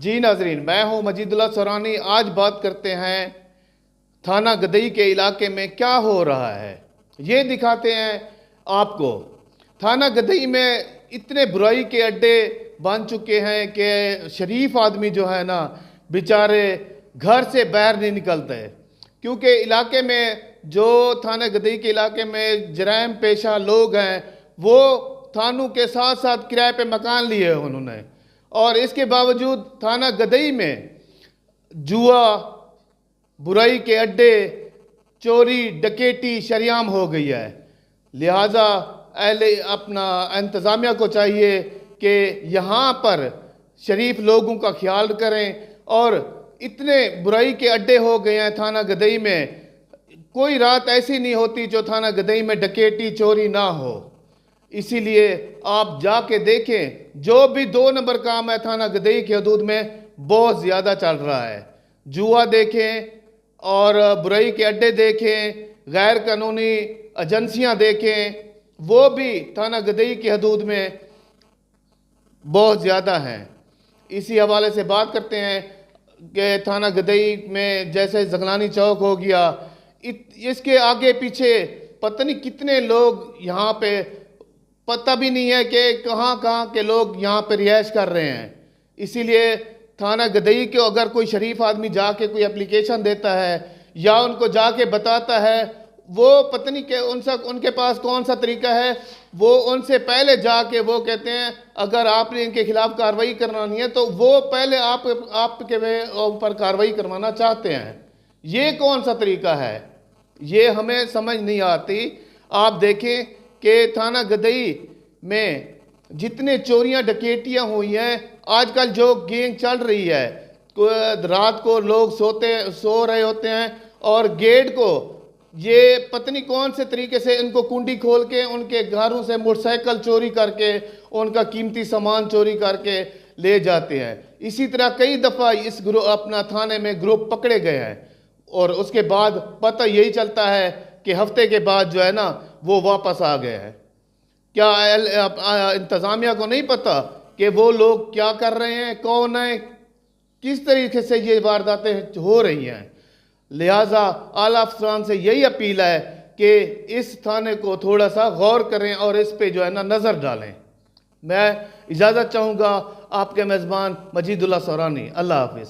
جی ناظرین، میں ہوں مجید اللہ سورانی۔ آج بات کرتے ہیں تھانہ گدئی کے علاقے میں کیا ہو رہا ہے، یہ دکھاتے ہیں آپ کو۔ تھانہ گدئی میں اتنے برائی کے اڈے بن چکے ہیں کہ شریف آدمی جو ہے نا بیچارے گھر سے باہر نہیں نکلتے، کیونکہ علاقے میں جو تھانہ گدئی کے علاقے میں جرائم پیشہ لوگ ہیں وہ تھانوں کے ساتھ ساتھ کرائے پہ مکان لیے انہوں نے، اور اس کے باوجود تھانہ گدئی میں جوا، برائی کے اڈے، چوری ڈکیٹی شریعام ہو گئی ہے۔ لہٰذا اپنا انتظامیہ کو چاہیے کہ یہاں پر شریف لوگوں کا خیال کریں، اور اتنے برائی کے اڈے ہو گئے ہیں تھانہ گدئی میں، کوئی رات ایسی نہیں ہوتی جو تھانہ گدئی میں ڈکیٹی چوری نہ ہو۔ اسی لیے آپ جا کے دیکھیں، جو بھی 2 نمبر کام ہے تھانہ گدئی کے حدود میں بہت زیادہ چل رہا ہے۔ جوا دیکھیں اور برائی کے اڈے دیکھیں، غیر قانونی ایجنسیاں دیکھیں، وہ بھی تھانہ گدئی کے حدود میں بہت زیادہ ہیں۔ اسی حوالے سے بات کرتے ہیں کہ تھانہ گدئی میں جیسے زغلانی چوک ہو گیا، اس کے آگے پیچھے پتہ نہیں کتنے لوگ یہاں پہ، پتہ بھی نہیں ہے کہ کہاں کہاں کے لوگ یہاں پہ رہائش کر رہے ہیں۔ اسی لیے تھانہ گدئی کو اگر کوئی شریف آدمی جا کے کوئی اپلیکیشن دیتا ہے یا ان کو جا کے بتاتا ہے، وہ پتہ نہیں کہ ان کے پاس کون سا طریقہ ہے، وہ ان سے پہلے جا کے وہ کہتے ہیں اگر آپ نے ان کے خلاف کارروائی کرنی ہے تو وہ پہلے آپ کے اوپر کارروائی کروانا چاہتے ہیں۔ یہ کون سا طریقہ ہے، یہ ہمیں سمجھ نہیں آتی۔ آپ دیکھیں کہ تھانہ گدئی میں جتنے چوریاں ڈکیٹیاں ہوئی ہیں، آج کل جو گینگ چل رہی ہے، رات کو لوگ سو رہے ہوتے ہیں اور گیٹ کو یہ پتہ نہیں کون سے طریقے سے ان کو کنڈی کھول کے ان کے گھروں سے موٹر سائیکل چوری کر کے ان کا قیمتی سامان چوری کر کے لے جاتے ہیں۔ اسی طرح کئی دفعہ اس اپنا تھانے میں گروپ پکڑے گئے ہیں، اور اس کے بعد پتہ یہی چلتا ہے کہ ہفتے کے بعد جو ہے نا وہ واپس آ گئے ہیں۔ کیا انتظامیہ کو نہیں پتہ کہ وہ لوگ کیا کر رہے ہیں، کون ہیں، کس طریقے سے یہ وارداتیں ہو رہی ہیں؟ لہٰذا اعلیٰ افسران سے یہی اپیل ہے کہ اس تھانے کو تھوڑا سا غور کریں اور اس پہ جو ہے نا نظر ڈالیں۔ میں اجازت چاہوں گا، آپ کے میزبان مجید اللہ سورانی۔ اللہ حافظ۔